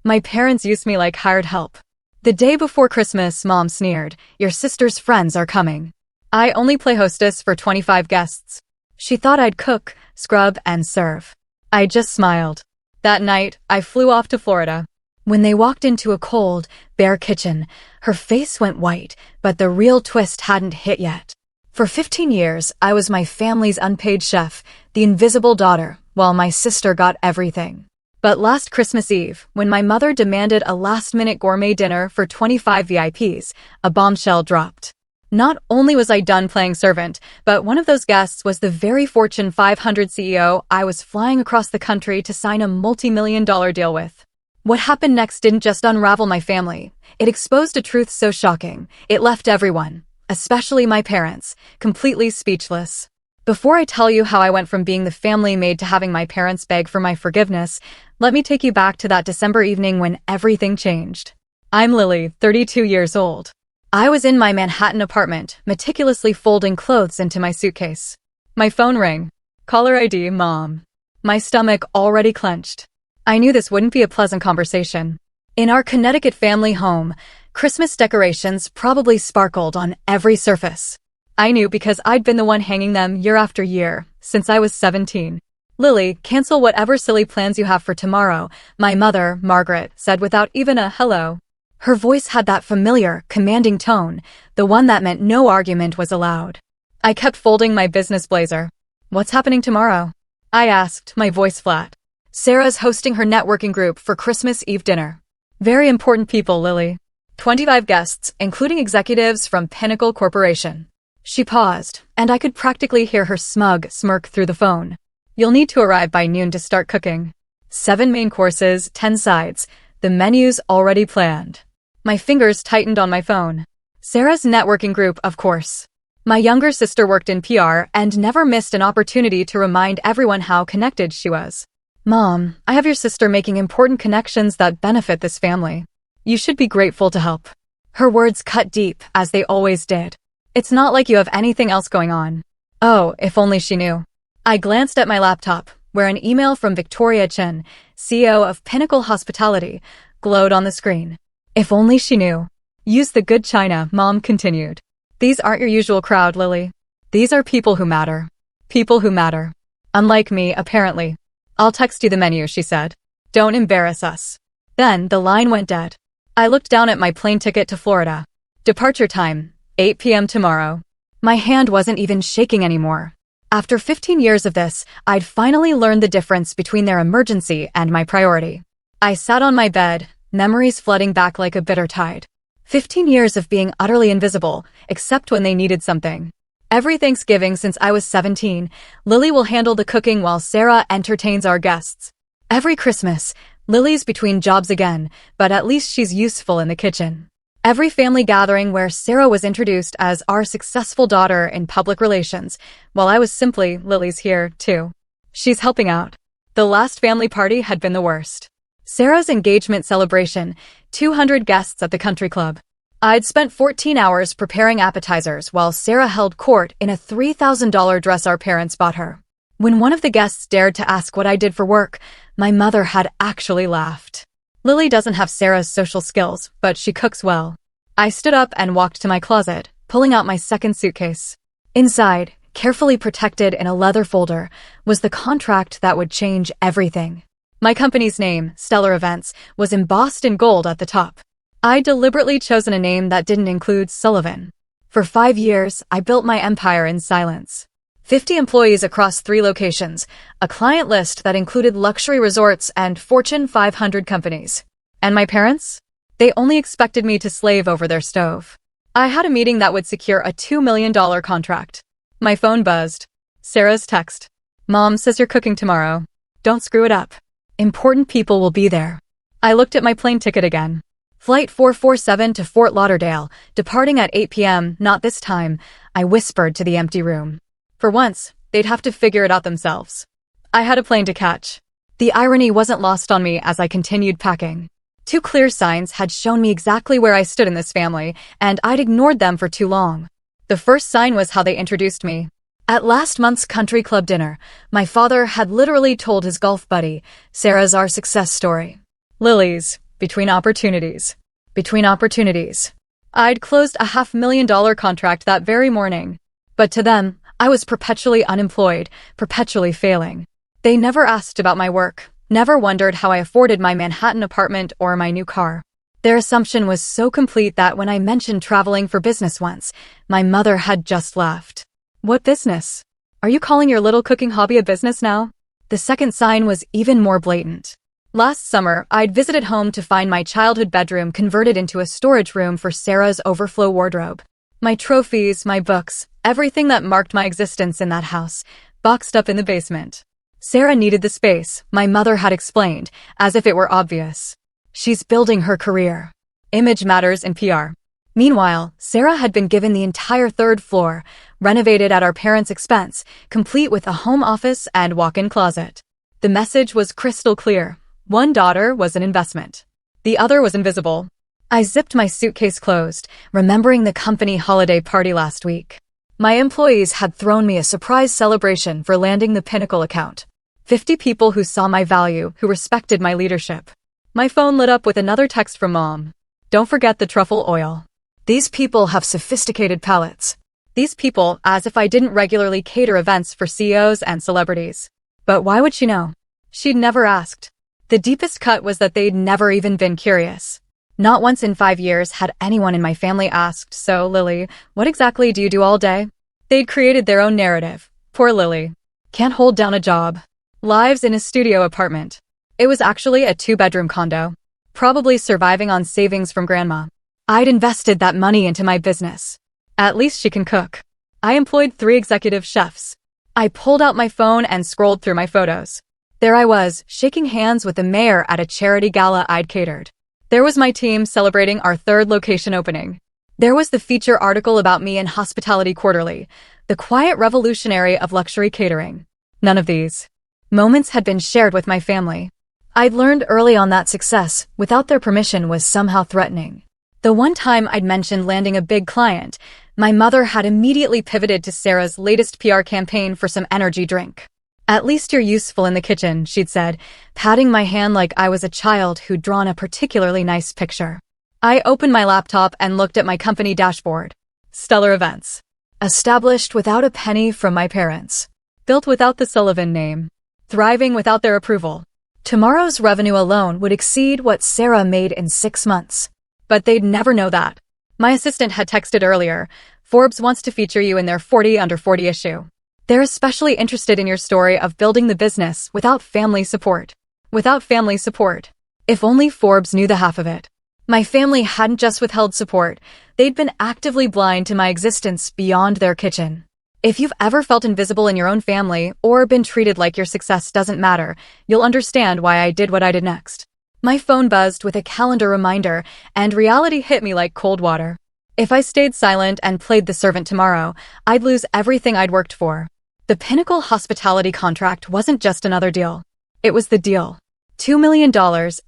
My parents used me like hired help. The day before Christmas, Mom sneered, "Your sister's friends are coming." I only play hostess for 25 guests. She thought I'd cook, scrub, and serve. I just smiled. That night, I flew off to Florida. When they walked into a cold, bare kitchen, her face went white, but the real twist hadn't hit yet. For 15 years, I was my family's unpaid chef, the invisible daughter, while my sister got everything. But last Christmas Eve, when my mother demanded a last-minute gourmet dinner for 25 VIPs, a bombshell dropped. Not only was I done playing servant, but one of those guests was the very Fortune 500 CEO I was flying across the country to sign a multi-million-dollar deal with. What happened next didn't just unravel my family. It exposed a truth so shocking, it left everyone, especially my parents, completely speechless. Before I tell you how I went from being the family maid to having my parents beg for my forgiveness, let me take you back to that December evening when everything changed. I'm Lily, 32 years old. I was in my Manhattan apartment, meticulously folding clothes into my suitcase. My phone rang. Caller ID, Mom. My stomach already clenched. I knew this wouldn't be a pleasant conversation. In our Connecticut family home, Christmas decorations probably sparkled on every surface. I knew because I'd been the one hanging them year after year, since I was 17. "Lily, cancel whatever silly plans you have for tomorrow," my mother, Margaret, said without even a hello. Her voice had that familiar, commanding tone, the one that meant no argument was allowed. I kept folding my business blazer. "What's happening tomorrow?" I asked, my voice flat. "Sarah's hosting her networking group for Christmas Eve dinner. Very important people, Lily. 25 guests, including executives from Pinnacle Corporation." She paused, and I could practically hear her smug smirk through the phone. "You'll need to arrive by noon to start cooking. 7 main courses, 10 sides. The menu's already planned." My fingers tightened on my phone. Sarah's networking group, of course. My younger sister worked in PR and never missed an opportunity to remind everyone how connected she was. "Mom, I have your sister making important connections that benefit this family. You should be grateful to help." Her words cut deep, as they always did. "It's not like you have anything else going on." Oh, if only she knew. I glanced at my laptop, where an email from Victoria Chen, CEO of Pinnacle Hospitality, glowed on the screen. If only she knew. "Use the good china," Mom continued. "These aren't your usual crowd, Lily. These are people who matter. People who matter. Unlike me, apparently." "I'll text you the menu," she said. "Don't embarrass us." Then the line went dead. I looked down at my plane ticket to Florida. Departure time, 8 p.m. tomorrow. My hand wasn't even shaking anymore. After 15 years of this, I'd finally learned the difference between their emergency and my priority. I sat on my bed, memories flooding back like a bitter tide. 15 years of being utterly invisible, except when they needed something. Every Thanksgiving since I was 17, Lily will handle the cooking while Sarah entertains our guests. Every Christmas, Lily's between jobs again, but at least she's useful in the kitchen. Every family gathering where Sarah was introduced as our successful daughter in public relations, while I was simply, "Lily's here, too. She's helping out." The last family party had been the worst. Sarah's engagement celebration, 200 guests at the country club. I'd spent 14 hours preparing appetizers while Sarah held court in a $3,000 dress our parents bought her. When one of the guests dared to ask what I did for work, my mother had actually laughed. "Lily doesn't have Sarah's social skills, but she cooks well." I stood up and walked to my closet, pulling out my second suitcase. Inside, carefully protected in a leather folder, was the contract that would change everything. My company's name, Stellar Events, was embossed in gold at the top. I'd deliberately chosen a name that didn't include Sullivan. For 5 years, I built my empire in silence. 50 employees across 3 locations, a client list that included luxury resorts and Fortune 500 companies. And my parents? They only expected me to slave over their stove. I had a meeting that would secure a $2 million contract. My phone buzzed. Sarah's text. "Mom says you're cooking tomorrow. Don't screw it up. Important people will be there." I looked at my plane ticket again. Flight 447 to Fort Lauderdale, departing at 8 p.m., not this time, I whispered to the empty room. For once, they'd have to figure it out themselves. I had a plane to catch. The irony wasn't lost on me as I continued packing. 2 clear signs had shown me exactly where I stood in this family, and I'd ignored them for too long. The first sign was how they introduced me. At last month's country club dinner, my father had literally told his golf buddy, "Sarah's our success story. Lily's Between opportunities. Between opportunities. I'd closed a $500,000 contract that very morning. But to them, I was perpetually unemployed, perpetually failing. They never asked about my work, never wondered how I afforded my Manhattan apartment or my new car. Their assumption was so complete that when I mentioned traveling for business once, my mother had just laughed. What business? Are you calling your little cooking hobby a business now? The second sign was even more blatant. Last summer, I'd visited home to find my childhood bedroom converted into a storage room for Sarah's overflow wardrobe. My trophies, my books, everything that marked my existence in that house, boxed up in the basement. Sarah needed the space, my mother had explained, as if it were obvious. She's building her career. Image matters in PR. Meanwhile, Sarah had been given the entire third floor, renovated at our parents' expense, complete with a home office and walk-in closet. The message was crystal clear. One daughter was an investment. The other was invisible. I zipped my suitcase closed, remembering the company holiday party last week. My employees had thrown me a surprise celebration for landing the Pinnacle account. 50 people who saw my value, who respected my leadership. My phone lit up with another text from Mom. Don't forget the truffle oil. These people have sophisticated palates. These people, as if I didn't regularly cater events for CEOs and celebrities. But why would she know? She'd never asked. The deepest cut was that they'd never even been curious. Not once in 5 years had anyone in my family asked, "So, Lily, what exactly do you do all day?" They'd created their own narrative. Poor Lily. Can't hold down a job. Lives in a studio apartment. It was actually a 2-bedroom condo. Probably surviving on savings from grandma. I'd invested that money into my business. At least she can cook. I employed 3 executive chefs. I pulled out my phone and scrolled through my photos. There I was, shaking hands with the mayor at a charity gala I'd catered. There was my team celebrating our 3rd location opening. There was the feature article about me in Hospitality Quarterly, the quiet revolutionary of luxury catering. None of these moments had been shared with my family. I'd learned early on that success, without their permission, was somehow threatening. The one time I'd mentioned landing a big client, my mother had immediately pivoted to Sarah's latest PR campaign for some energy drink. "At least you're useful in the kitchen," she'd said, patting my hand like I was a child who'd drawn a particularly nice picture. I opened my laptop and looked at my company dashboard. Stellar Events. Established without a penny from my parents. Built without the Sullivan name. Thriving without their approval. Tomorrow's revenue alone would exceed what Sarah made in 6 months. But they'd never know that. My assistant had texted earlier, "Forbes wants to feature you in their 40 under 40 issue. They're especially interested in your story of building the business without family support." Without family support. If only Forbes knew the half of it. My family hadn't just withheld support, they'd been actively blind to my existence beyond their kitchen. If you've ever felt invisible in your own family, or been treated like your success doesn't matter, you'll understand why I did what I did next. My phone buzzed with a calendar reminder, and reality hit me like cold water. If I stayed silent and played the servant tomorrow, I'd lose everything I'd worked for. The Pinnacle hospitality contract wasn't just another deal. It was the deal. $2 million,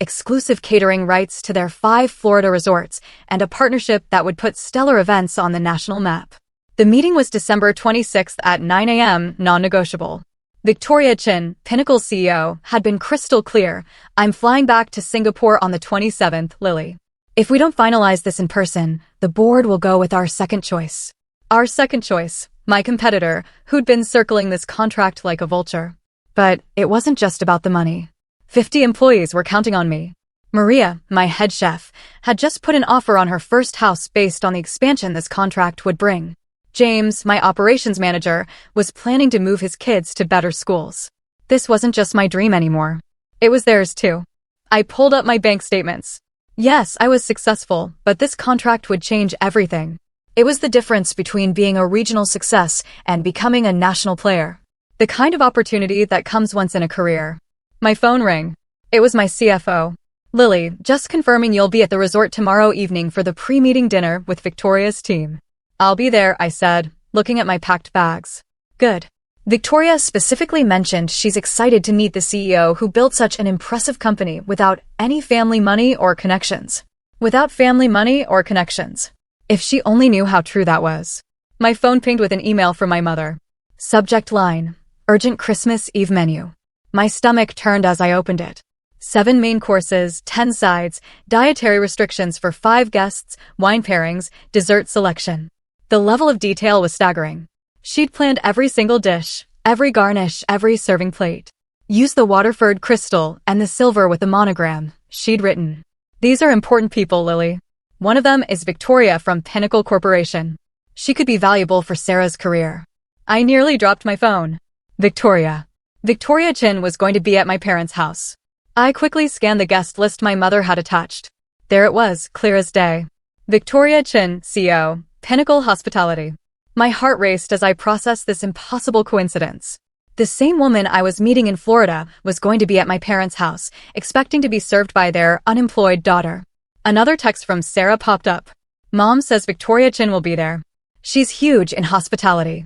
exclusive catering rights to their 5 Florida resorts, and a partnership that would put Stellar Events on the national map. The meeting was December 26th at 9 a.m., non-negotiable. Victoria Chin, Pinnacle's CEO, had been crystal clear. "I'm flying back to Singapore on the 27th, Lily. If we don't finalize this in person, the board will go with our second choice." Our second choice, my competitor, who'd been circling this contract like a vulture. But it wasn't just about the money. 50 employees were counting on me. Maria, my head chef, had just put an offer on her first house based on the expansion this contract would bring. James, my operations manager, was planning to move his kids to better schools. This wasn't just my dream anymore. It was theirs too. I pulled up my bank statements. Yes, I was successful, but this contract would change everything. It was the difference between being a regional success and becoming a national player. The kind of opportunity that comes once in a career. My phone rang. It was my CFO. "Lily, just confirming you'll be at the resort tomorrow evening for the pre-meeting dinner with Victoria's team." "I'll be there," I said, looking at my packed bags. "Good." Victoria specifically mentioned she's excited to meet the CEO who built such an impressive company without any family money or connections. Without family money or connections. If she only knew how true that was. My phone pinged with an email from my mother. Subject line: Urgent Christmas Eve menu. My stomach turned as I opened it. 7 main courses, 10 sides, dietary restrictions for 5 guests, wine pairings, dessert selection. The level of detail was staggering. She'd planned every single dish, every garnish, every serving plate. Use the Waterford crystal and the silver with the monogram, she'd written. These are important people, Lily. One of them is Victoria from Pinnacle Corporation. She could be valuable for Sarah's career. I nearly dropped my phone. Victoria. Victoria Chin was going to be at my parents' house. I quickly scanned the guest list my mother had attached. There it was, clear as day. Victoria Chin, CEO, Pinnacle Hospitality. My heart raced as I processed this impossible coincidence. The same woman I was meeting in Florida was going to be at my parents' house, expecting to be served by their unemployed daughter. Another text from Sarah popped up. Mom says Victoria Chin will be there. She's huge in hospitality.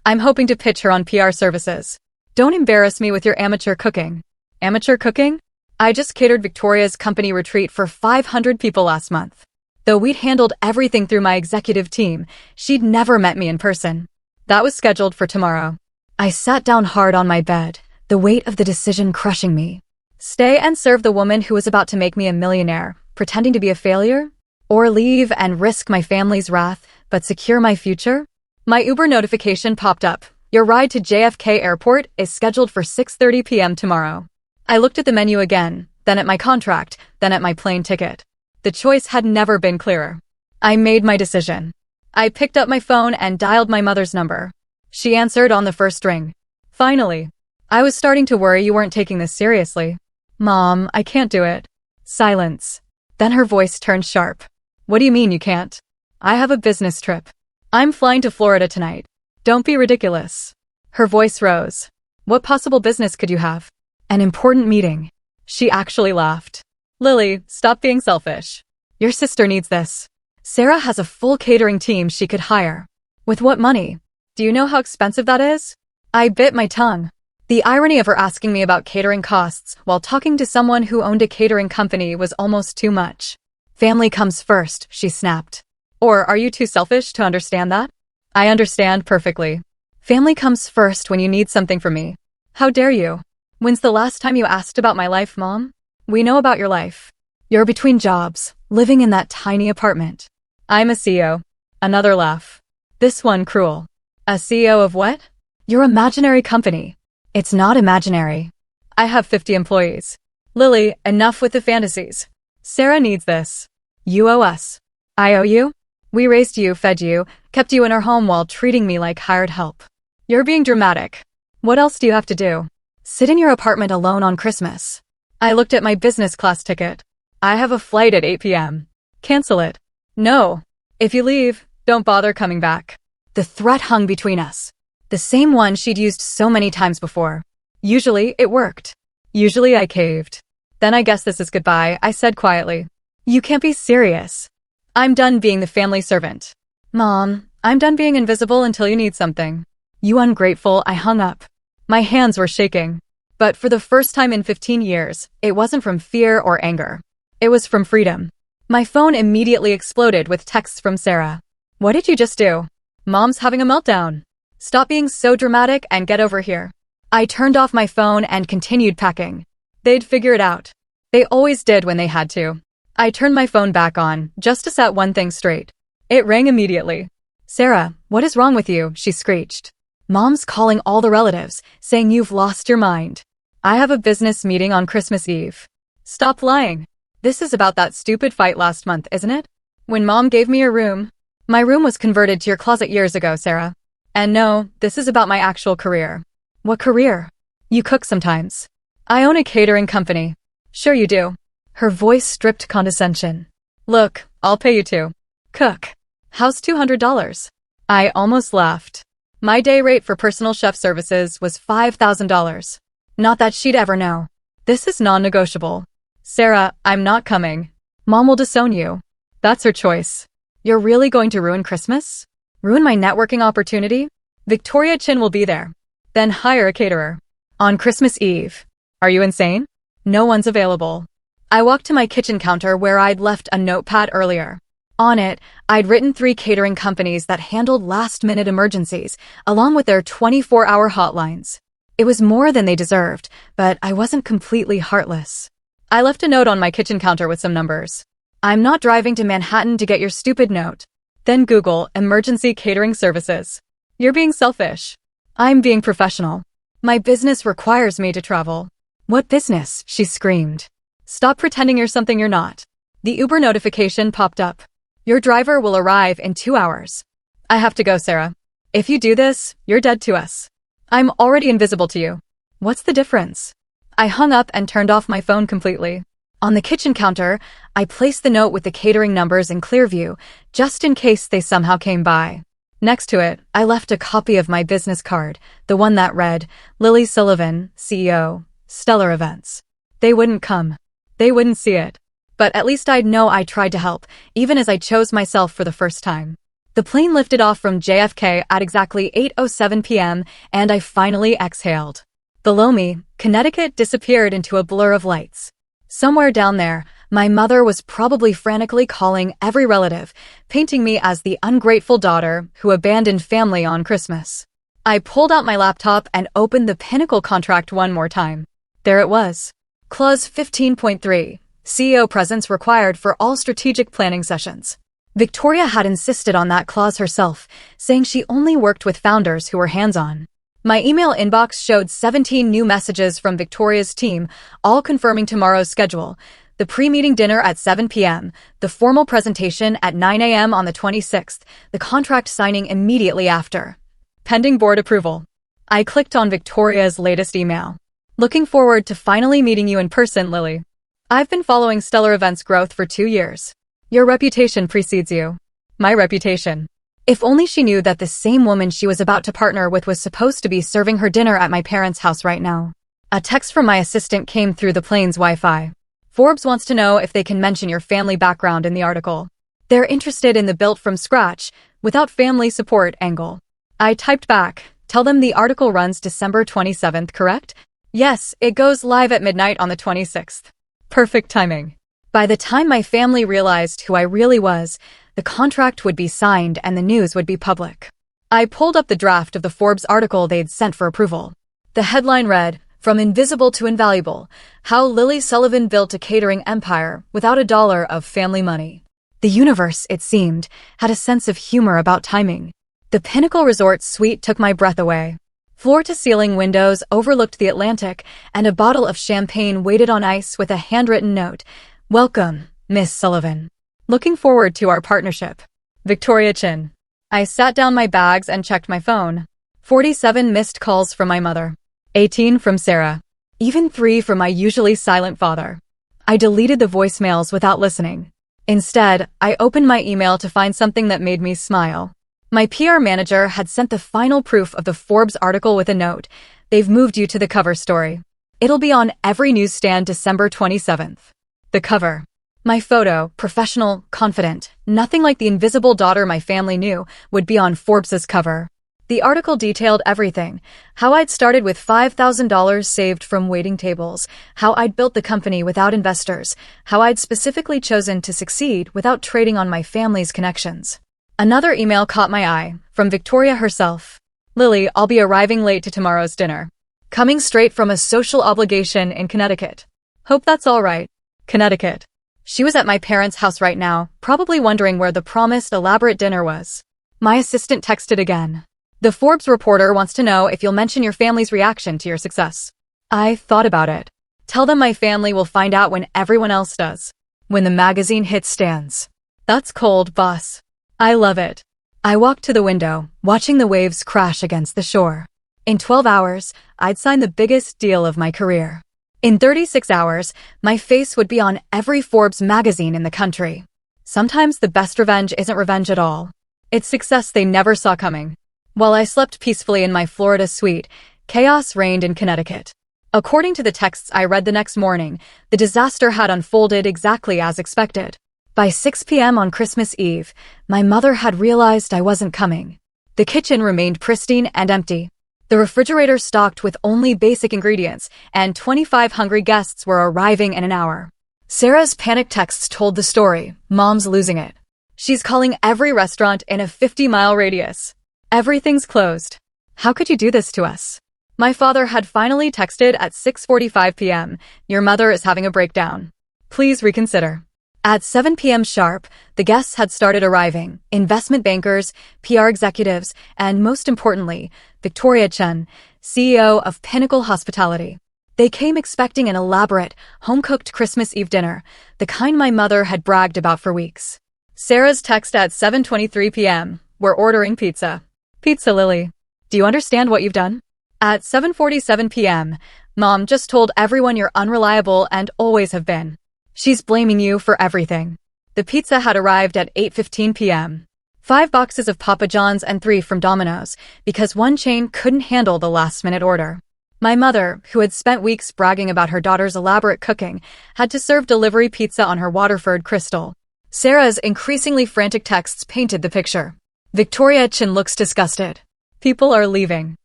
I'm hoping to pitch her on PR services. Don't embarrass me with your amateur cooking. Amateur cooking? I just catered Victoria's company retreat for 500 people last month. Though we'd handled everything through my executive team, she'd never met me in person. That was scheduled for tomorrow. I sat down hard on my bed, the weight of the decision crushing me. Stay and serve the woman who was about to make me a millionaire, pretending to be a failure? Or leave and risk my family's wrath, but secure my future? My Uber notification popped up. Your ride to JFK Airport is scheduled for 6:30 p.m. tomorrow. I looked at the menu again, then at my contract, then at my plane ticket. The choice had never been clearer. I made my decision. I picked up my phone and dialed my mother's number. She answered on the first ring. Finally. I was starting to worry you weren't taking this seriously. Mom, I can't do it. Silence. Then her voice turned sharp. What do you mean you can't? I have a business trip. I'm flying to Florida tonight. Don't be ridiculous. Her voice rose. What possible business could you have? An important meeting. She actually laughed. Lily, stop being selfish. Your sister needs this. Sarah has a full catering team she could hire. With what money? Do you know how expensive that is? I bit my tongue. The irony of her asking me about catering costs while talking to someone who owned a catering company was almost too much. Family comes first, she snapped. Or are you too selfish to understand that? I understand perfectly. Family comes first when you need something from me. How dare you? When's the last time you asked about my life, Mom? We know about your life. You're between jobs, living in that tiny apartment. I'm a CEO. Another laugh. This one cruel. A CEO of what? Your imaginary company. It's not imaginary. I have 50 employees. Lily, enough with the fantasies. Sarah needs this. You owe us. I owe you? We raised you, fed you, kept you in our home while treating me like hired help. You're being dramatic. What else do you have to do? Sit in your apartment alone on Christmas. I looked at my business class ticket. I have a flight at 8 p.m. Cancel it. No. If you leave, don't bother coming back. The threat hung between us. The same one she'd used so many times before. Usually, it worked. Usually I caved. Then I guess this is goodbye, I said quietly. You can't be serious. I'm done being the family servant. Mom, I'm done being invisible until you need something. You ungrateful, I hung up. My hands were shaking. But for the first time in 15 years, it wasn't from fear or anger. It was from freedom. My phone immediately exploded with texts from Sarah. What did you just do? Mom's having a meltdown. Stop being so dramatic and get over here. I turned off my phone and continued packing. They'd figure it out. They always did when they had to. I turned my phone back on, just to set one thing straight. It rang immediately. Sarah, what is wrong with you? She screeched. Mom's calling all the relatives, saying you've lost your mind. I have a business meeting on Christmas Eve. Stop lying. This is about that stupid fight last month, isn't it? When Mom gave me your room. My room was converted to your closet years ago, Sarah. And no, this is about my actual career. What career? You cook sometimes. I own a catering company. Sure you do. Her voice stripped condescension. Look, I'll pay you to cook. How's $200? I almost laughed. My day rate for personal chef services was $5,000. Not that she'd ever know. This is non-negotiable. Sarah, I'm not coming. Mom will disown you. That's her choice. You're really going to ruin Christmas? Ruin my networking opportunity? Victoria Chin will be there. Then hire a caterer. On Christmas Eve. Are you insane? No one's available. I walked to my kitchen counter where I'd left a notepad earlier. On it, I'd written 3 catering companies that handled last-minute emergencies, along with their 24-hour hotlines. It was more than they deserved, but I wasn't completely heartless. I left a note on my kitchen counter with some numbers. I'm not driving to Manhattan to get your stupid note. Then Google emergency catering services. You're being selfish. I'm being professional. My business requires me to travel. What business? She screamed. Stop pretending you're something you're not. The Uber notification popped up. Your driver will arrive in 2 hours. I have to go, Sarah. If you do this, you're dead to us. I'm already invisible to you. What's the difference? I hung up and turned off my phone completely. On the kitchen counter, I placed the note with the catering numbers in clear view, just in case they somehow came by. Next to it, I left a copy of my business card, the one that read, Lily Sullivan, CEO, Stellar Events. They wouldn't come. They wouldn't see it. But at least I'd know I tried to help, even as I chose myself for the first time. The plane lifted off from JFK at exactly 8:07 p.m., and I finally exhaled. Below me, Connecticut disappeared into a blur of lights. Somewhere down there, my mother was probably frantically calling every relative, painting me as the ungrateful daughter who abandoned family on Christmas. I pulled out my laptop and opened the Pinnacle contract one more time. There it was. Clause 15.3. CEO presence required for all strategic planning sessions. Victoria had insisted on that clause herself, saying she only worked with founders who were hands-on. My email inbox showed 17 new messages from Victoria's team, all confirming tomorrow's schedule. The pre-meeting dinner at 7 p.m., the formal presentation at 9 a.m. on the 26th, the contract signing immediately after. Pending board approval. I clicked on Victoria's latest email. Looking forward to finally meeting you in person, Lily. I've been following Stellar Events' growth for 2 years. Your reputation precedes you. My reputation. If only she knew that the same woman she was about to partner with was supposed to be serving her dinner at my parents' house right now. A text from my assistant came through the plane's Wi-Fi. Forbes wants to know if they can mention your family background in the article. They're interested in the built from scratch, without family support angle. I typed back, tell them the article runs December 27th, correct? Yes, it goes live at midnight on the 26th. Perfect timing. By the time my family realized who I really was, the contract would be signed and the news would be public. I pulled up the draft of the Forbes article they'd sent for approval. The headline read, From Invisible to Invaluable, How Lily Sullivan Built a Catering Empire Without a Dollar of Family Money. The universe, it seemed, had a sense of humor about timing. The Pinnacle Resort suite took my breath away. Floor-to-ceiling windows overlooked the Atlantic, and a bottle of champagne waited on ice with a handwritten note, Welcome, Miss Sullivan. Looking forward to our partnership. Victoria Chin. I sat down my bags and checked my phone. 47 missed calls from my mother. 18 from Sarah. Even 3 from my usually silent father. I deleted the voicemails without listening. Instead, I opened my email to find something that made me smile. My PR manager had sent the final proof of the Forbes article with a note. They've moved you to the cover story. It'll be on every newsstand December 27th. The cover. My photo, professional, confident, nothing like the invisible daughter my family knew, would be on Forbes's cover. The article detailed everything. How I'd started with $5,000 saved from waiting tables. How I'd built the company without investors. How I'd specifically chosen to succeed without trading on my family's connections. Another email caught my eye, from Victoria herself. Lily, I'll be arriving late to tomorrow's dinner. Coming straight from a social obligation in Connecticut. Hope that's all right. Connecticut. She was at my parents' house right now, probably wondering where the promised elaborate dinner was. My assistant texted again. The Forbes reporter wants to know if you'll mention your family's reaction to your success. I thought about it. Tell them my family will find out when everyone else does. When the magazine hits stands. That's cold, boss. I love it. I walked to the window, watching the waves crash against the shore. In 12 hours, I'd sign the biggest deal of my career. In 36 hours, my face would be on every Forbes magazine in the country. Sometimes the best revenge isn't revenge at all. It's success they never saw coming. While I slept peacefully in my Florida suite, chaos reigned in Connecticut. According to the texts I read the next morning, the disaster had unfolded exactly as expected. By 6 p.m. on Christmas Eve, my mother had realized I wasn't coming. The kitchen remained pristine and empty. The refrigerator stocked with only basic ingredients, and 25 hungry guests were arriving in an hour. Sarah's panic texts told the story. Mom's losing it. She's calling every restaurant in a 50-mile radius. Everything's closed. How could you do this to us? My father had finally texted at 6:45 p.m. Your mother is having a breakdown. Please reconsider. At 7 p.m. sharp, the guests had started arriving, investment bankers, PR executives, and most importantly, Victoria Chen, CEO of Pinnacle Hospitality. They came expecting an elaborate, home-cooked Christmas Eve dinner, the kind my mother had bragged about for weeks. Sarah's text at 7:23 p.m. We're ordering pizza. Pizza, Lily. Do you understand what you've done? At 7:47 p.m., Mom just told everyone you're unreliable and always have been. She's blaming you for everything. The pizza had arrived at 8:15 p.m. 5 boxes of Papa John's and 3 from Domino's, because one chain couldn't handle the last-minute order. My mother, who had spent weeks bragging about her daughter's elaborate cooking, had to serve delivery pizza on her Waterford Crystal. Sarah's increasingly frantic texts painted the picture. Victoria Chen looks disgusted. People are leaving.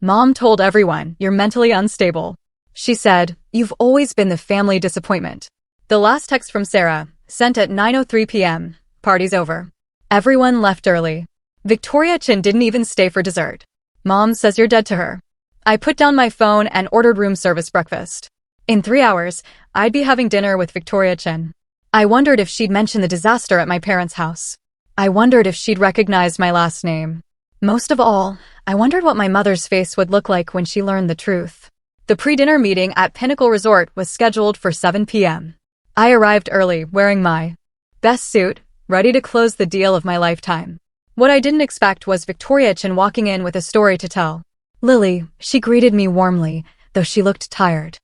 Mom told everyone you're mentally unstable. She said, you've always been the family disappointment. The last text from Sarah, sent at 9:03 p.m. Party's over. Everyone left early. Victoria Chen didn't even stay for dessert. Mom says you're dead to her. I put down my phone and ordered room service breakfast. In 3 hours, I'd be having dinner with Victoria Chen. I wondered if she'd mention the disaster at my parents' house. I wondered if she'd recognize my last name. Most of all, I wondered what my mother's face would look like when she learned the truth. The pre-dinner meeting at Pinnacle Resort was scheduled for 7 p.m. I arrived early, wearing my best suit, ready to close the deal of my lifetime. What I didn't expect was Victoria Chen walking in with a story to tell. Lily, she greeted me warmly, though she looked tired.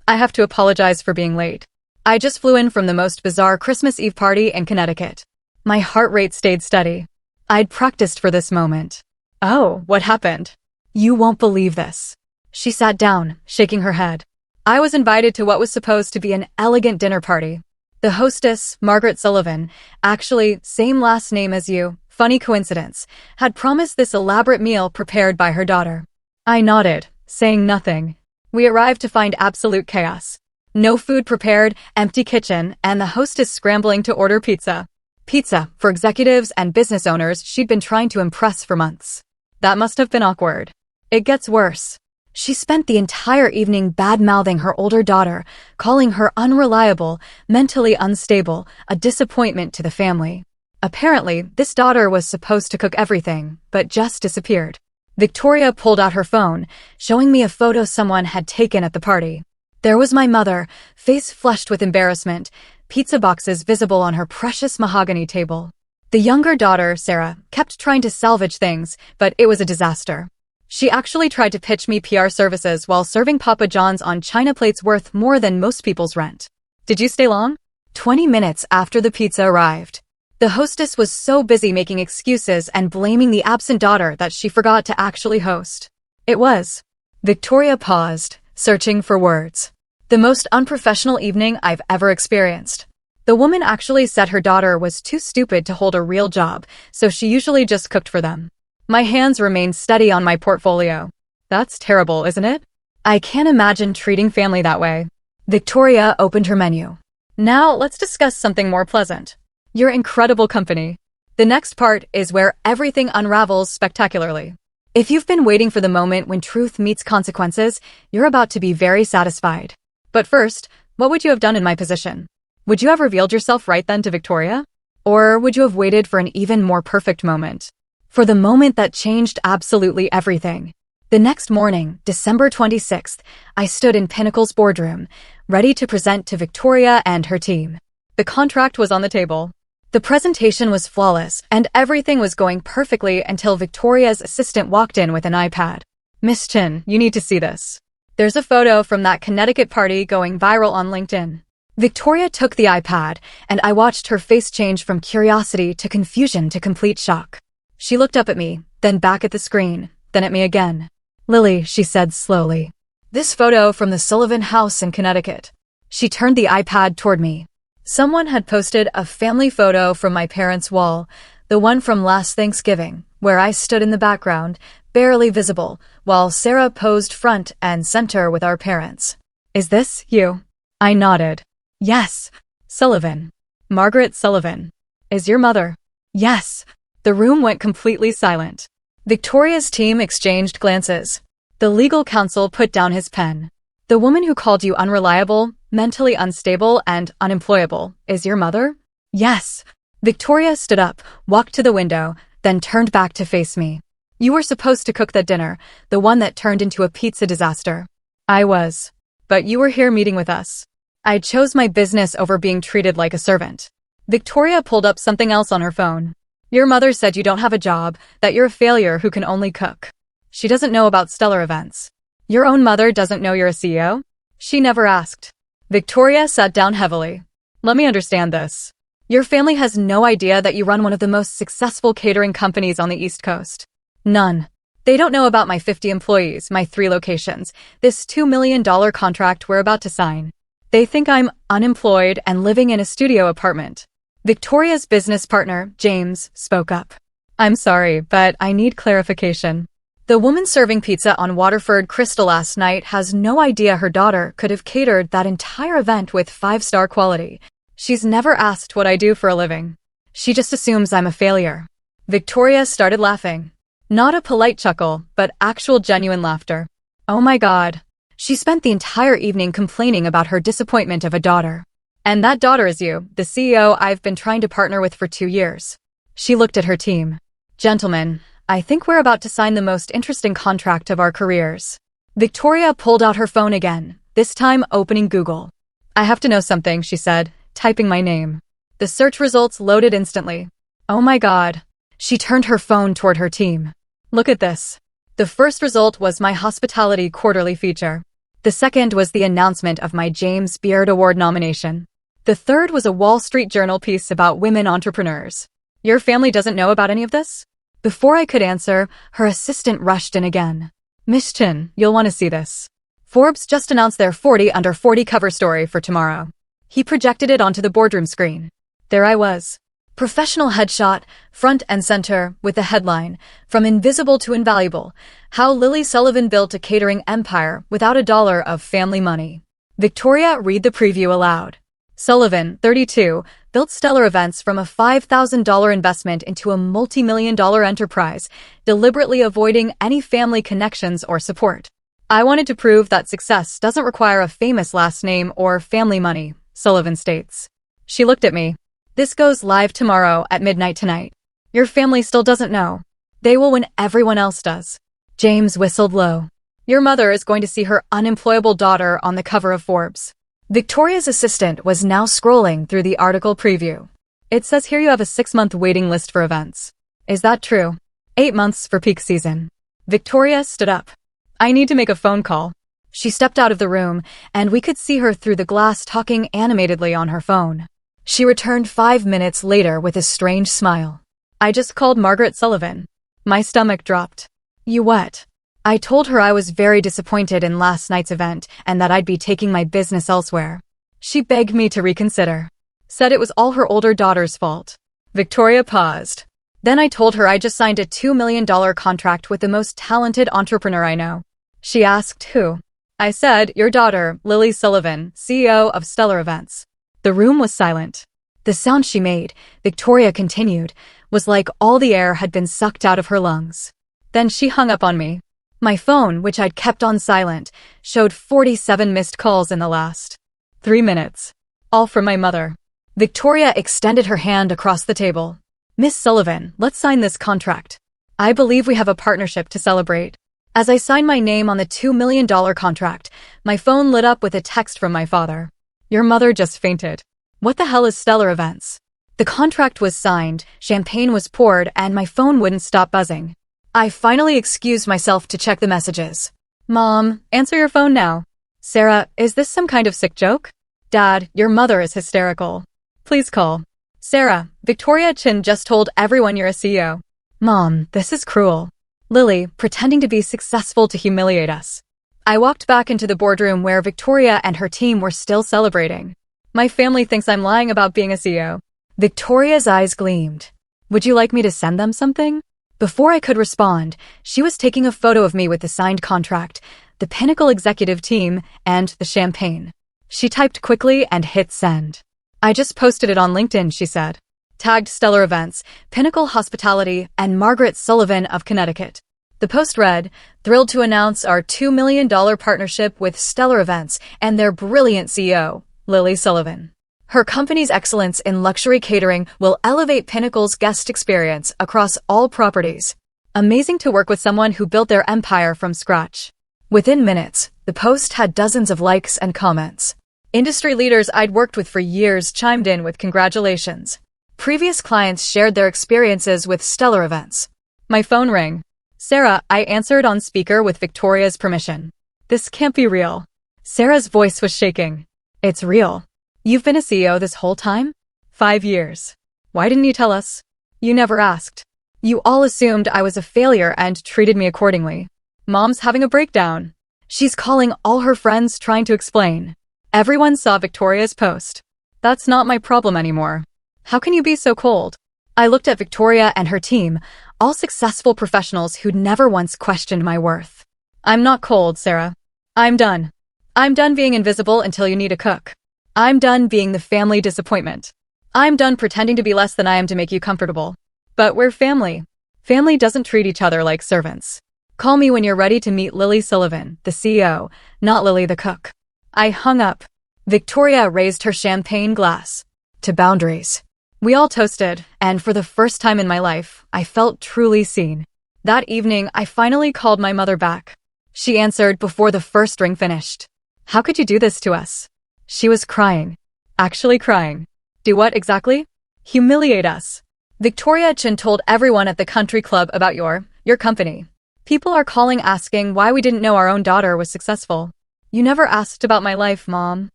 I have to apologize for being late. I just flew in from the most bizarre Christmas Eve party in Connecticut. My heart rate stayed steady. I'd practiced for this moment. Oh, what happened? You won't believe this. She sat down, shaking her head. I was invited to what was supposed to be an elegant dinner party. The hostess, Margaret Sullivan, actually, same last name as you, funny coincidence, had promised this elaborate meal prepared by her daughter. I nodded, saying nothing. We arrived to find absolute chaos. No food prepared, empty kitchen, and the hostess scrambling to order pizza. Pizza, for executives and business owners she'd been trying to impress for months. That must have been awkward. It gets worse. She spent the entire evening bad-mouthing her older daughter, calling her unreliable, mentally unstable, a disappointment to the family. Apparently, this daughter was supposed to cook everything, but just disappeared. Victoria pulled out her phone, showing me a photo someone had taken at the party. There was my mother, face flushed with embarrassment, pizza boxes visible on her precious mahogany table. The younger daughter, Sarah, kept trying to salvage things, but it was a disaster. She actually tried to pitch me PR services while serving Papa John's on china plates worth more than most people's rent. Did you stay long? 20 minutes after the pizza arrived. The hostess was so busy making excuses and blaming the absent daughter that she forgot to actually host. It was. Victoria paused, searching for words. The most unprofessional evening I've ever experienced. The woman actually said her daughter was too stupid to hold a real job, so she usually just cooked for them. My hands remained steady on my portfolio. That's terrible, isn't it? I can't imagine treating family that way. Victoria opened her menu. Now let's discuss something more pleasant. Your incredible company. The next part is where everything unravels spectacularly. If you've been waiting for the moment when truth meets consequences, you're about to be very satisfied. But first, what would you have done in my position? Would you have revealed yourself right then to Victoria? Or would you have waited for an even more perfect moment? For the moment that changed absolutely everything. The next morning, December 26th, I stood in Pinnacle's boardroom, ready to present to Victoria and her team. The contract was on the table. The presentation was flawless, and everything was going perfectly until Victoria's assistant walked in with an iPad. Miss Chin, you need to see this. There's a photo from that Connecticut party going viral on LinkedIn. Victoria took the iPad, and I watched her face change from curiosity to confusion to complete shock. She looked up at me, then back at the screen, then at me again. Lily, she said slowly. This photo from the Sullivan house in Connecticut. She turned the iPad toward me. Someone had posted a family photo from my parents' wall, the one from last Thanksgiving, where I stood in the background, barely visible, while Sarah posed front and center with our parents. Is this you? I nodded. Yes. Sullivan. Margaret Sullivan. Is your mother? Yes. The room went completely silent. Victoria's team exchanged glances. The legal counsel put down his pen. The woman who called you unreliable, mentally unstable, and unemployable is your mother? Yes. Victoria stood up, walked to the window, then turned back to face me. You were supposed to cook that dinner, the one that turned into a pizza disaster. I was. But you were here meeting with us. I chose my business over being treated like a servant. Victoria pulled up something else on her phone. Your mother said you don't have a job, that you're a failure who can only cook. She doesn't know about Stellar Events. Your own mother doesn't know you're a CEO? She never asked. Victoria sat down heavily. Let me understand this. Your family has no idea that you run one of the most successful catering companies on the East Coast. None. They don't know about my 50 employees, my 3 locations, this $2 million contract we're about to sign. They think I'm unemployed and living in a studio apartment. Victoria's business partner, James, spoke up. I'm sorry, but I need clarification. The woman serving pizza on Waterford Crystal last night has no idea her daughter could have catered that entire event with 5-star quality. She's never asked what I do for a living. She just assumes I'm a failure. Victoria started laughing. Not a polite chuckle, but actual genuine laughter. Oh my God. She spent the entire evening complaining about her disappointment of a daughter. And that daughter is you, the CEO I've been trying to partner with for 2 years. She looked at her team. Gentlemen, I think we're about to sign the most interesting contract of our careers. Victoria pulled out her phone again, this time opening Google. I have to know something, she said, typing my name. The search results loaded instantly. Oh my God. She turned her phone toward her team. Look at this. The first result was my hospitality quarterly feature. The second was the announcement of my James Beard Award nomination. The third was a Wall Street Journal piece about women entrepreneurs. Your family doesn't know about any of this? Before I could answer, her assistant rushed in again. Miss Chin, you'll want to see this. Forbes just announced their 40 under 40 cover story for tomorrow. He projected it onto the boardroom screen. There I was. Professional headshot, front and center, with the headline, From Invisible to Invaluable, How Lily Sullivan Built a Catering Empire Without a Dollar of Family Money. Victoria, read the preview aloud. Sullivan, 32, built Stellar Events from a $5,000 investment into a multi-million-dollar enterprise, deliberately avoiding any family connections or support. I wanted to prove that success doesn't require a famous last name or family money, Sullivan states. She looked at me. This goes live tomorrow at midnight tonight. Your family still doesn't know. They will when everyone else does. James whistled low. Your mother is going to see her unemployable daughter on the cover of Forbes. Victoria's assistant was now scrolling through the article preview. It says here you have a 6-month waiting list for events. Is that true? 8 months for peak season. Victoria stood up. I need to make a phone call. She stepped out of the room, and we could see her through the glass talking animatedly on her phone. She returned 5 minutes later with a strange smile. I just called Margaret Sullivan. My stomach dropped. You what? I told her I was very disappointed in last night's event and that I'd be taking my business elsewhere. She begged me to reconsider. Said it was all her older daughter's fault. Victoria paused. Then I told her I just signed a $2 million contract with the most talented entrepreneur I know. She asked who. I said, your daughter, Lily Sullivan, CEO of Stellar Events. The room was silent. The sound she made, Victoria continued, was like all the air had been sucked out of her lungs. Then she hung up on me. My phone, which I'd kept on silent, showed 47 missed calls in the last 3 minutes. All from my mother. Victoria extended her hand across the table. Miss Sullivan, let's sign this contract. I believe we have a partnership to celebrate. As I signed my name on the $2 million contract, my phone lit up with a text from my father. Your mother just fainted. What the hell is Stellar Events? The contract was signed, champagne was poured, and my phone wouldn't stop buzzing. I finally excused myself to check the messages. Mom, answer your phone now. Sarah, is this some kind of sick joke? Dad, your mother is hysterical. Please call. Sarah, Victoria Chin just told everyone you're a CEO. Mom, this is cruel. Lily, pretending to be successful to humiliate us. I walked back into the boardroom where Victoria and her team were still celebrating. My family thinks I'm lying about being a CEO. Victoria's eyes gleamed. Would you like me to send them something? Before I could respond, she was taking a photo of me with the signed contract, the Pinnacle executive team, and the champagne. She typed quickly and hit send. I just posted it on LinkedIn, she said. Tagged Stellar Events, Pinnacle Hospitality, and Margaret Sullivan of Connecticut. The post read, "Thrilled to announce our $2 million partnership with Stellar Events and their brilliant CEO, Lily Sullivan. Her company's excellence in luxury catering will elevate Pinnacle's guest experience across all properties. Amazing to work with someone who built their empire from scratch." Within minutes, the post had dozens of likes and comments. Industry leaders I'd worked with for years chimed in with congratulations. Previous clients shared their experiences with Stellar Events. My phone rang. "Sarah," I answered on speaker with Victoria's permission. "This can't be real." Sarah's voice was shaking. "It's real. You've been a CEO this whole time? 5 years. Why didn't you tell us? You never asked. You all assumed I was a failure and treated me accordingly. Mom's having a breakdown. She's calling all her friends trying to explain. Everyone saw Victoria's post. That's not my problem anymore. How can you be so cold?" I looked at Victoria and her team, all successful professionals who'd never once questioned my worth. "I'm not cold, Sarah. I'm done. I'm done being invisible until you need a cook. I'm done being the family disappointment. I'm done pretending to be less than I am to make you comfortable. But we're family. Family doesn't treat each other like servants. Call me when you're ready to meet Lily Sullivan, the CEO, not Lily the cook." I hung up. Victoria raised her champagne glass. To boundaries. We all toasted, and for the first time in my life, I felt truly seen. That evening, I finally called my mother back. She answered before the first ring finished. "How could you do this to us?" She was crying. Actually crying. "Do what exactly?" "Humiliate us. Victoria Chin told everyone at the country club about your company. People are calling asking why we didn't know our own daughter was successful. You never asked about my life, Mom."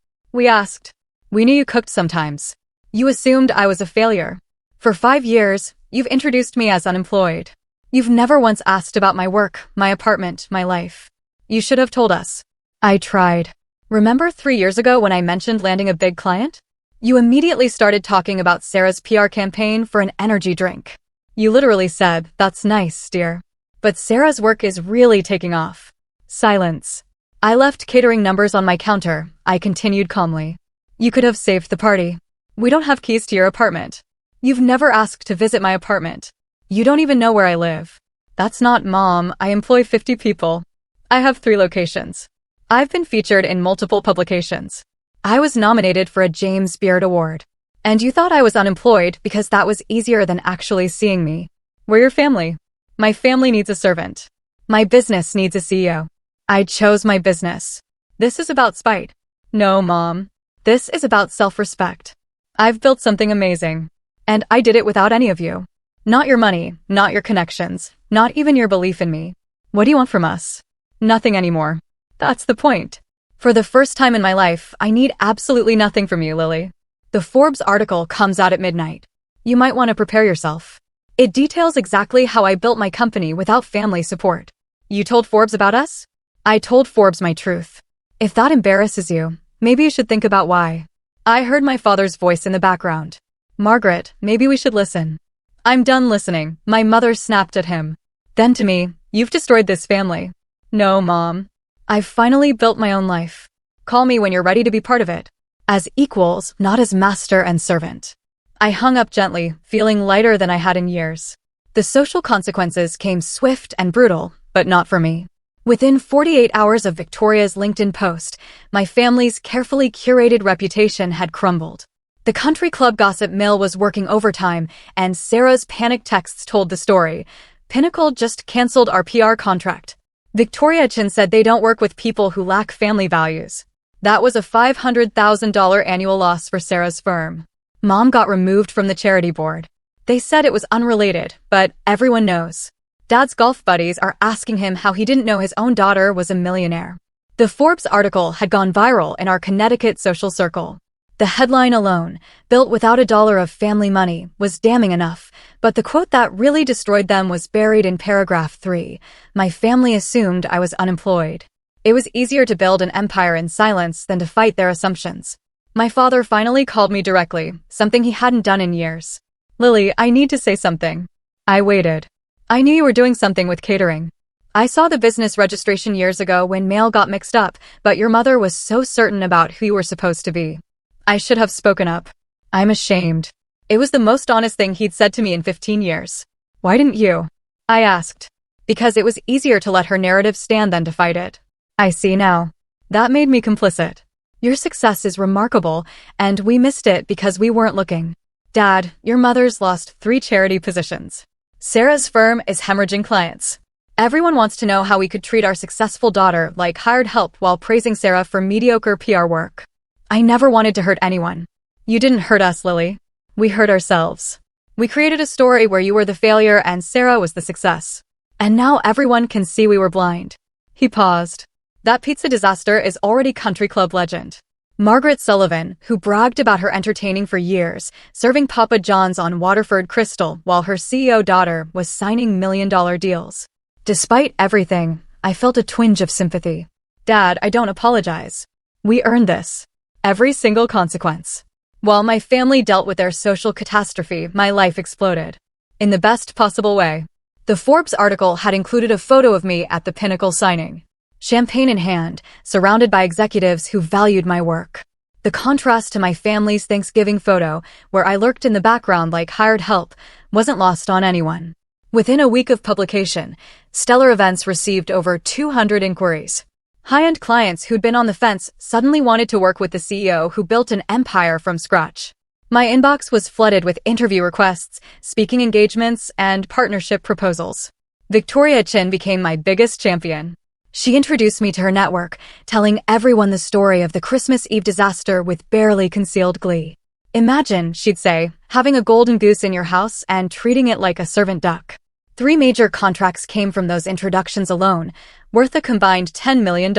"We asked. We knew you cooked sometimes. You assumed I was a failure. For 5 years, you've introduced me as unemployed. You've never once asked about my work, my apartment, my life. You should have told us." I tried. "Remember 3 years ago when I mentioned landing a big client? You immediately started talking about Sarah's PR campaign for an energy drink. You literally said, 'That's nice, dear. But Sarah's work is really taking off.'" Silence. I left catering numbers on my counter. I continued calmly. "You could have saved the party. We don't have keys to your apartment. You've never asked to visit my apartment. You don't even know where I live. That's not Mom. I employ 50 people. I have 3 locations. I've been featured in multiple publications. I was nominated for a James Beard Award. And you thought I was unemployed because that was easier than actually seeing me. We're your family. My family needs a servant. My business needs a CEO. I chose my business. This is about spite. No, Mom. This is about self-respect. I've built something amazing. And I did it without any of you. Not your money, not your connections, not even your belief in me. What do you want from us? Nothing anymore. That's the point. For the first time in my life, I need absolutely nothing from you, Lily." The Forbes article comes out at midnight. You might want to prepare yourself. It details exactly how I built my company without family support. "You told Forbes about us?" I told Forbes my truth. "If that embarrasses you, maybe you should think about why." I heard my father's voice in the background. "Margaret, maybe we should listen." "I'm done listening," my mother snapped at him. Then to me, "You've destroyed this family." "No, Mom. I've finally built my own life. Call me when you're ready to be part of it. As equals, not as master and servant." I hung up gently, feeling lighter than I had in years. The social consequences came swift and brutal, but not for me. Within 48 hours of Victoria's LinkedIn post, my family's carefully curated reputation had crumbled. The country club gossip mill was working overtime, and Sarah's panicked texts told the story. "Pinnacle just canceled our PR contract. Victoria Chin said they don't work with people who lack family values." That was a $500,000 annual loss for Sarah's firm. Mom got removed from the charity board. They said it was unrelated, but everyone knows. Dad's golf buddies are asking him how he didn't know his own daughter was a millionaire. The Forbes article had gone viral in our Connecticut social circle. The headline alone, "Built without a dollar of family money," was damning enough, but the quote that really destroyed them was buried in paragraph 3. My family assumed I was unemployed. It was easier to build an empire in silence than to fight their assumptions. My father finally called me directly, something he hadn't done in years. "Lily, I need to say something." I waited. "I knew you were doing something with catering. I saw the business registration years ago when mail got mixed up, but your mother was so certain about who you were supposed to be. I should have spoken up. I'm ashamed." It was the most honest thing he'd said to me in 15 years. "Why didn't you?" I asked. because it was easier to let her narrative stand than to fight it. I see now. That made me complicit. Your success is remarkable, and we missed it because we weren't looking. Dad, your mother's lost 3 charity positions. Sarah's firm is hemorrhaging clients. Everyone wants to know how we could treat our successful daughter like hired help while praising Sarah for mediocre PR work. I never wanted to hurt anyone. You didn't hurt us, Lily. We hurt ourselves. We created a story where you were the failure and Sarah was the success. And now everyone can see we were blind. He paused. That pizza disaster is already country club legend. Margaret Sullivan, who bragged about her entertaining for years, serving Papa John's on Waterford Crystal while her CEO daughter was signing million-dollar deals. Despite everything, I felt a twinge of sympathy. Dad, I don't apologize. We earned this. Every single consequence. While my family dealt with their social catastrophe, my life exploded. In the best possible way. The Forbes article had included a photo of me at the Pinnacle signing. Champagne in hand, surrounded by executives who valued my work. The contrast to my family's Thanksgiving photo, where I lurked in the background like hired help, wasn't lost on anyone. Within a week of publication, Stellar Events received over 200 inquiries. High-end clients who'd been on the fence suddenly wanted to work with the CEO who built an empire from scratch. My inbox was flooded with interview requests, speaking engagements, and partnership proposals. Victoria Chin became my biggest champion. She introduced me to her network, telling everyone the story of the Christmas Eve disaster with barely concealed glee. Imagine, she'd say, having a golden goose in your house and treating it like a servant duck. 3 major contracts came from those introductions alone, worth a combined $10 million.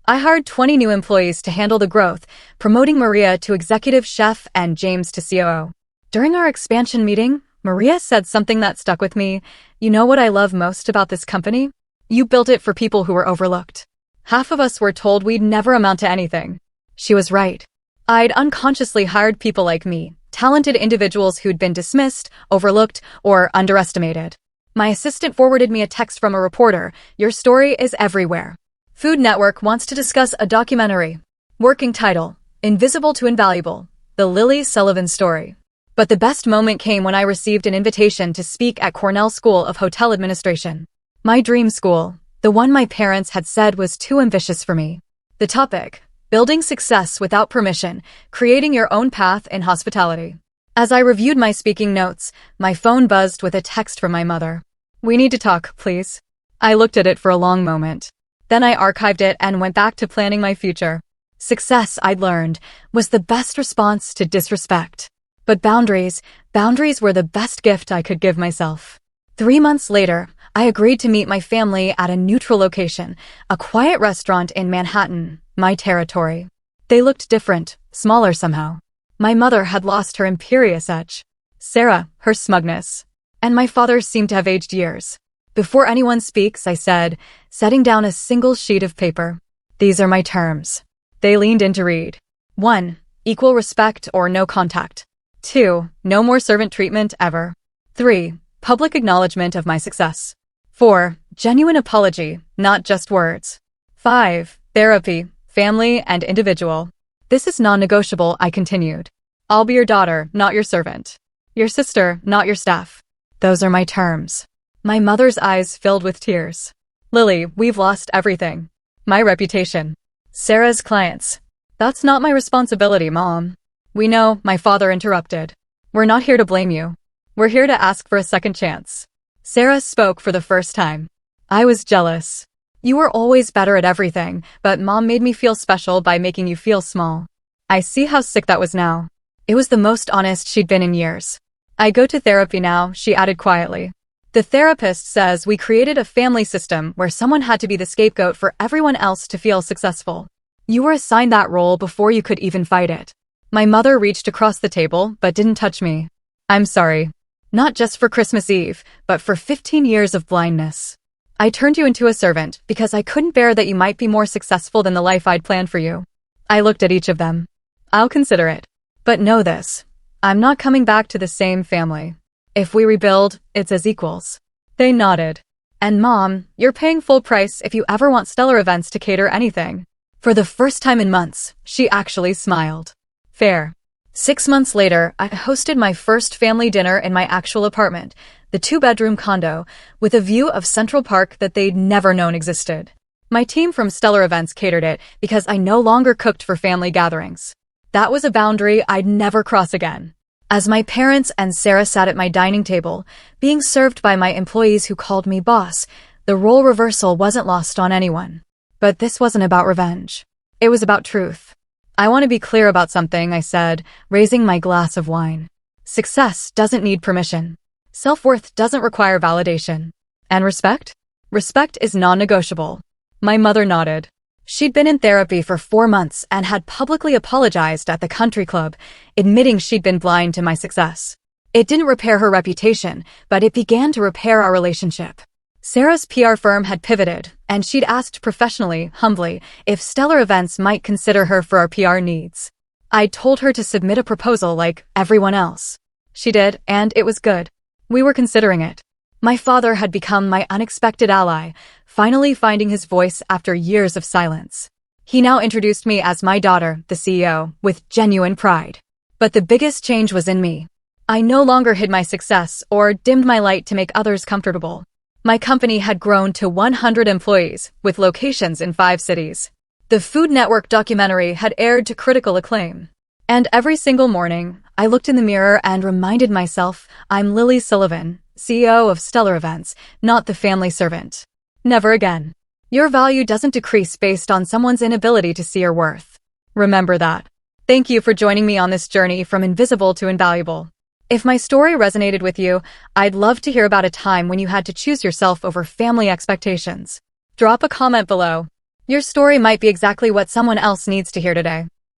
I hired 20 new employees to handle the growth, promoting Maria to executive chef and James to COO. During our expansion meeting, Maria said something that stuck with me. You know what I love most about this company? You built it for people who were overlooked. Half of us were told we'd never amount to anything. She was right. I'd unconsciously hired people like me, talented individuals who'd been dismissed, overlooked, or underestimated. My assistant forwarded me a text from a reporter. Your story is everywhere. Food Network wants to discuss a documentary. Working title, Invisible to Invaluable, The Lily Sullivan Story. But the best moment came when I received an invitation to speak at Cornell School of Hotel Administration. My dream school, the one my parents had said was too ambitious for me. The topic, building success without permission, creating your own path in hospitality. As I reviewed my speaking notes, my phone buzzed with a text from my mother. We need to talk, please. I looked at it for a long moment. Then I archived it and went back to planning my future. Success, I'd learned, was the best response to disrespect. But boundaries were the best gift I could give myself. 3 months later, I agreed to meet my family at a neutral location, a quiet restaurant in Manhattan, my territory. They looked different, smaller somehow. My mother had lost her imperious edge. Sarah, her smugness. And my father seemed to have aged years. Before anyone speaks, I said, setting down a single sheet of paper. These are my terms. They leaned in to read. 1. Equal respect or no contact. 2. No more servant treatment ever. 3. Public acknowledgement of my success. 4. Genuine apology, not just words. 5. Therapy, family and individual. This is non-negotiable, I continued. I'll be your daughter, not your servant. Your sister, not your staff. Those are my terms. My mother's eyes filled with tears. Lily, we've lost everything. My reputation. Sarah's clients. That's not my responsibility, Mom. We know, my father interrupted. We're not here to blame you. We're here to ask for a second chance. Sarah spoke for the first time. I was jealous. You were always better at everything, but Mom made me feel special by making you feel small. I see how sick that was now. It was the most honest she'd been in years. I go to therapy now, she added quietly. The therapist says we created a family system where someone had to be the scapegoat for everyone else to feel successful. You were assigned that role before you could even fight it. My mother reached across the table but didn't touch me. I'm sorry. Not just for Christmas Eve, but for 15 years of blindness. I turned you into a servant because I couldn't bear that you might be more successful than the life I'd planned for you. I looked at each of them. I'll consider it. But know this. I'm not coming back to the same family. If we rebuild, it's as equals. They nodded. And Mom, you're paying full price if you ever want Stellar Events to cater anything. For the first time in months, she actually smiled. Fair. 6 months later, I hosted my first family dinner in my actual apartment, the two-bedroom condo with a view of Central Park that they'd never known existed. My team from Stellar Events catered it because I no longer cooked for family gatherings. That was a boundary I'd never cross again. As my parents and Sarah sat at my dining table, being served by my employees who called me boss, the role reversal wasn't lost on anyone. But this wasn't about revenge. It was about truth. I want to be clear about something, I said, raising my glass of wine. Success doesn't need permission. Self-worth doesn't require validation. And respect? Respect is non-negotiable. My mother nodded. She'd been in therapy for 4 months and had publicly apologized at the country club, admitting she'd been blind to my success. It didn't repair her reputation, but it began to repair our relationship. Sarah's PR firm had pivoted, and she'd asked professionally, humbly, if Stellar Events might consider her for our PR needs. I'd told her to submit a proposal like everyone else. She did, and it was good. We were considering it. My father had become my unexpected ally, finally finding his voice after years of silence. He now introduced me as my daughter, the CEO, with genuine pride. But the biggest change was in me. I no longer hid my success or dimmed my light to make others comfortable. My company had grown to 100 employees, with locations in 5 cities. The Food Network documentary had aired to critical acclaim. And every single morning, I looked in the mirror and reminded myself, I'm Lily Sullivan, CEO of Stellar Events, not the family servant. Never again. Your value doesn't decrease based on someone's inability to see your worth. Remember that. Thank you for joining me on this journey from invisible to invaluable. If my story resonated with you, I'd love to hear about a time when you had to choose yourself over family expectations. Drop a comment below. Your story might be exactly what someone else needs to hear today.